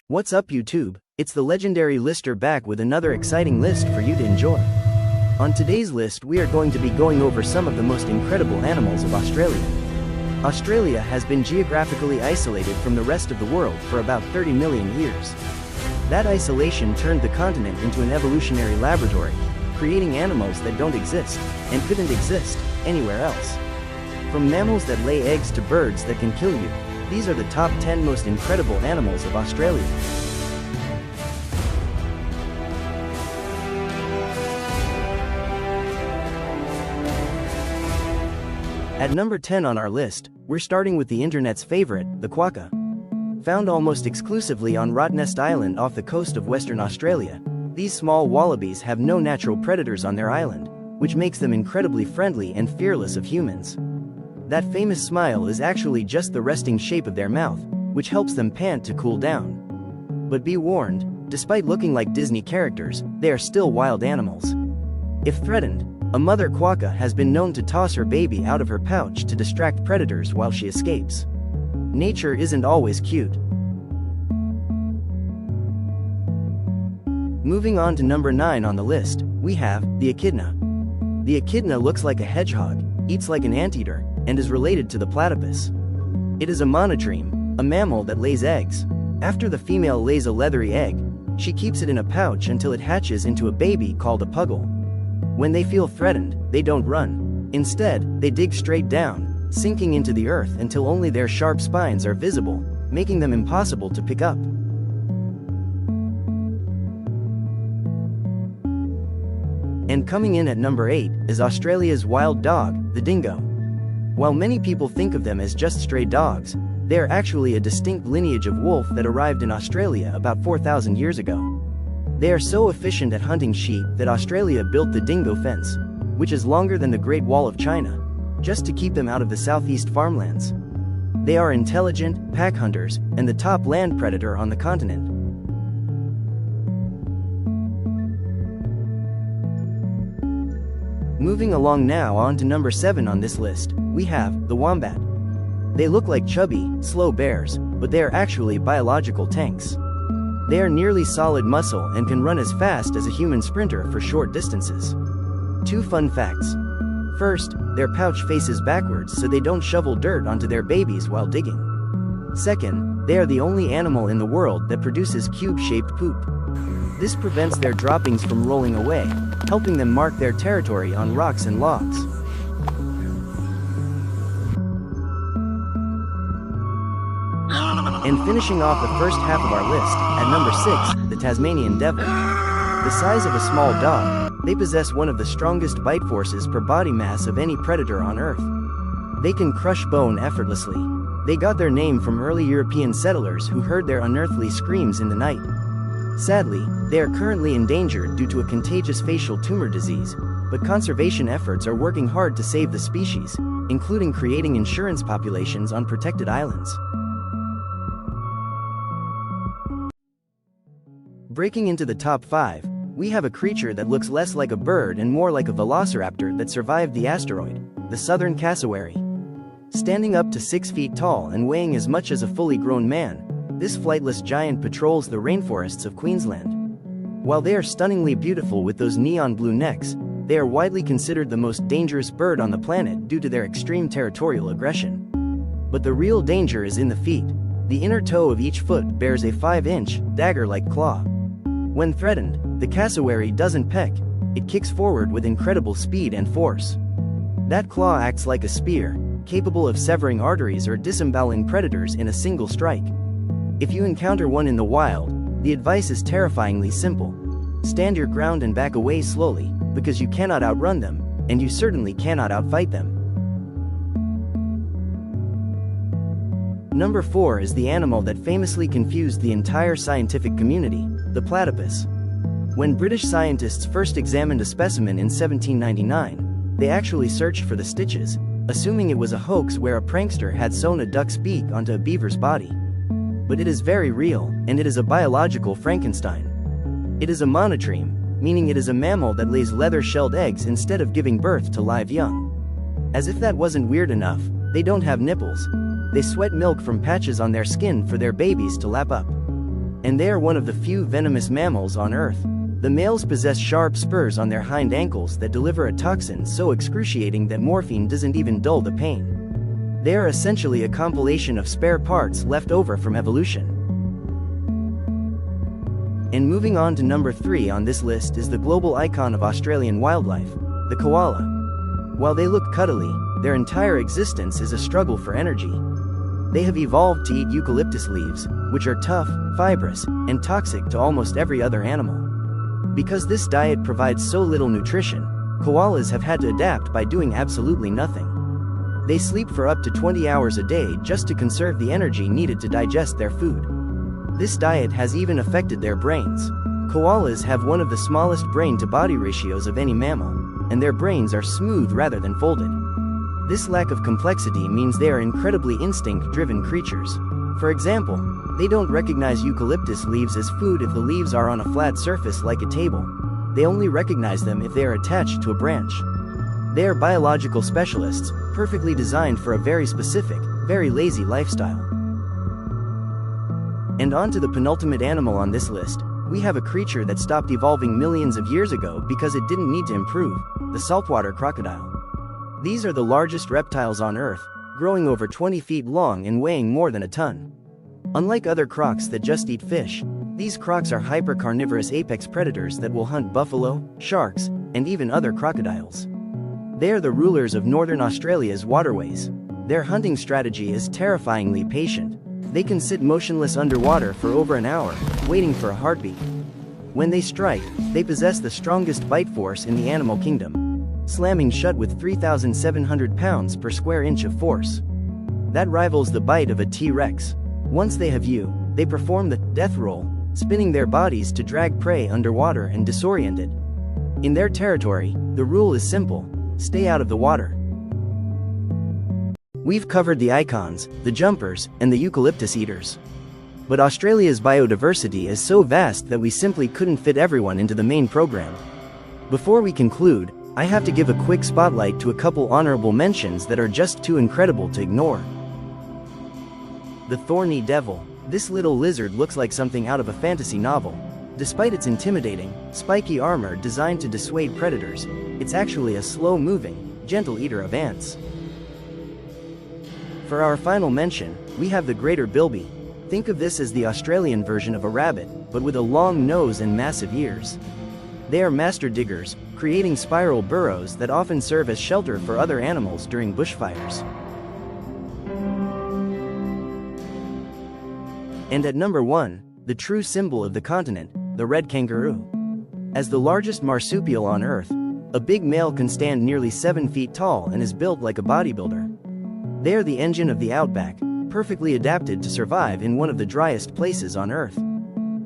What's up YouTube? It's the legendary lister back with another exciting list for you to enjoy. On today's list we are going to be going over some of the most incredible animals of Australia. Australia has been geographically isolated from the rest of the world for about 30 million years. That isolation turned the continent into an evolutionary laboratory, creating animals that don't exist, and couldn't exist, anywhere else. From mammals that lay eggs to birds that can kill you, these are the top 10 most incredible animals of Australia. At number 10 on our list, we're starting with the internet's favorite, the quokka. Found almost exclusively on Rottnest Island off the coast of Western Australia, these small wallabies have no natural predators on their island, which makes them incredibly friendly and fearless of humans. That famous smile is actually just the resting shape of their mouth, which helps them pant to cool down. But be warned, despite looking like Disney characters, they are still wild animals. If threatened, a mother quokka has been known to toss her baby out of her pouch to distract predators while she escapes. Nature isn't always cute. Moving on to number 9 on the list, we have the echidna. The echidna looks like a hedgehog, eats like an anteater, and is related to the platypus. It is a monotreme, a mammal that lays eggs. After the female lays a leathery egg, she keeps it in a pouch until it hatches into a baby called a puggle. When they feel threatened, they don't run. Instead, they dig straight down, sinking into the earth until only their sharp spines are visible, making them impossible to pick up. And coming in at number 8 is Australia's wild dog, the dingo. While many people think of them as just stray dogs, they are actually a distinct lineage of wolf that arrived in Australia about 4,000 years ago. They are so efficient at hunting sheep that Australia built the dingo fence, which is longer than the Great Wall of China, just to keep them out of the southeast farmlands. They are intelligent, pack hunters, and the top land predator on the continent. Moving along now on to number 7 on this list, we have the wombat. They look like chubby, slow bears, but they are actually biological tanks. They are nearly solid muscle and can run as fast as a human sprinter for short distances. 2 fun facts. First, their pouch faces backwards so they don't shovel dirt onto their babies while digging. Second, they are the only animal in the world that produces cube-shaped poop. This prevents their droppings from rolling away, helping them mark their territory on rocks and logs. And finishing off the first half of our list, at number 6, the Tasmanian devil. The size of a small dog, they possess one of the strongest bite forces per body mass of any predator on Earth. They can crush bone effortlessly. They got their name from early European settlers who heard their unearthly screams in the night. Sadly, they are currently endangered due to a contagious facial tumor disease, but conservation efforts are working hard to save the species, including creating insurance populations on protected islands. Breaking into the top 5, we have a creature that looks less like a bird and more like a velociraptor that survived the asteroid, the southern cassowary. Standing up to 6 feet tall and weighing as much as a fully grown man, this flightless giant patrols the rainforests of Queensland. While they are stunningly beautiful with those neon blue necks, they are widely considered the most dangerous bird on the planet due to their extreme territorial aggression. But the real danger is in the feet. The inner toe of each foot bears a 5-inch, dagger-like claw. When threatened, the cassowary doesn't peck, it kicks forward with incredible speed and force. That claw acts like a spear, capable of severing arteries or disemboweling predators in a single strike. If you encounter one in the wild, the advice is terrifyingly simple. Stand your ground and back away slowly, because you cannot outrun them, and you certainly cannot outfight them. Number 4 is the animal that famously confused the entire scientific community, the platypus. When British scientists first examined a specimen in 1799, they actually searched for the stitches, assuming it was a hoax where a prankster had sewn a duck's beak onto a beaver's body. But it is very real, and it is a biological Frankenstein. It is a monotreme, meaning it is a mammal that lays leather-shelled eggs instead of giving birth to live young. As if that wasn't weird enough, they don't have nipples. They sweat milk from patches on their skin for their babies to lap up. and they are one of the few venomous mammals on Earth. The males possess sharp spurs on their hind ankles that deliver a toxin so excruciating that morphine doesn't even dull the pain. They are essentially a compilation of spare parts left over from evolution. And moving on to number 3 on this list is the global icon of Australian wildlife, the koala. While they look cuddly, their entire existence is a struggle for energy. They have evolved to eat eucalyptus leaves, which are tough, fibrous, and toxic to almost every other animal. Because this diet provides so little nutrition, koalas have had to adapt by doing absolutely nothing. They sleep for up to 20 hours a day just to conserve the energy needed to digest their food. This diet has even affected their brains. Koalas have one of the smallest brain-to-body ratios of any mammal, and their brains are smooth rather than folded. This lack of complexity means they are incredibly instinct-driven creatures. For example, they don't recognize eucalyptus leaves as food if the leaves are on a flat surface like a table. They only recognize them if they are attached to a branch. They are biological specialists, perfectly designed for a very specific, very lazy lifestyle. And on to the penultimate animal on this list, we have a creature that stopped evolving millions of years ago because it didn't need to improve, the saltwater crocodile. These are the largest reptiles on Earth, growing over 20 feet long and weighing more than a ton. Unlike other crocs that just eat fish, these crocs are hyper-carnivorous apex predators that will hunt buffalo, sharks, and even other crocodiles. They are the rulers of northern Australia's waterways. Their hunting strategy is terrifyingly patient. They can sit motionless underwater for over an hour, waiting for a heartbeat. When they strike, they possess the strongest bite force in the animal kingdom, slamming shut with 3,700 pounds per square inch of force. That rivals the bite of a T-Rex. Once they have you, they perform the death roll, spinning their bodies to drag prey underwater and disoriented. In their territory, the rule is simple: stay out of the water. We've covered the icons, the jumpers, and the eucalyptus eaters. But Australia's biodiversity is so vast that we simply couldn't fit everyone into the main program. Before we conclude, I have to give a quick spotlight to a couple honorable mentions that are just too incredible to ignore. The thorny devil. This little lizard looks like something out of a fantasy novel. Despite its intimidating, spiky armor designed to dissuade predators, it's actually a slow-moving, gentle eater of ants. For our final mention, we have the greater bilby. Think of this as the Australian version of a rabbit, but with a long nose and massive ears. They are master diggers, creating spiral burrows that often serve as shelter for other animals during bushfires. And at number 1, the true symbol of the continent, the red kangaroo. As the largest marsupial on Earth, a big male can stand nearly 7 feet tall and is built like a bodybuilder. They are the engine of the outback, perfectly adapted to survive in one of the driest places on Earth.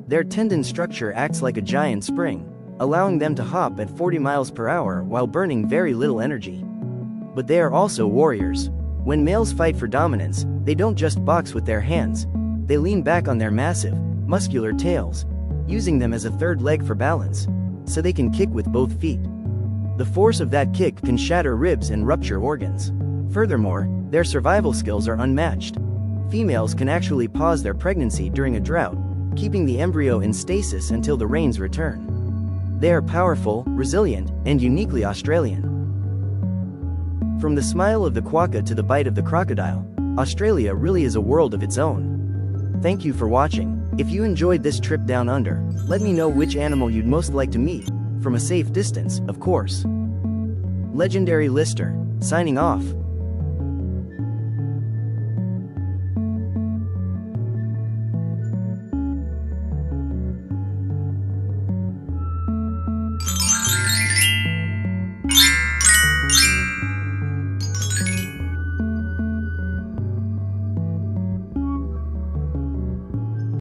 Their tendon structure acts like a giant spring, allowing them to hop at 40 miles per hour while burning very little energy. But they are also warriors. When males fight for dominance, they don't just box with their hands. They lean back on their massive, muscular tails, using them as a third leg for balance, so they can kick with both feet. The force of that kick can shatter ribs and rupture organs. Furthermore, their survival skills are unmatched. Females can actually pause their pregnancy during a drought, keeping the embryo in stasis until the rains return. They are powerful, resilient, and uniquely Australian. From the smile of the quokka to the bite of the crocodile, Australia really is a world of its own. Thank you for watching. If you enjoyed this trip down under, let me know which animal you'd most like to meet, from a safe distance, of course. Legendary Lister, signing off.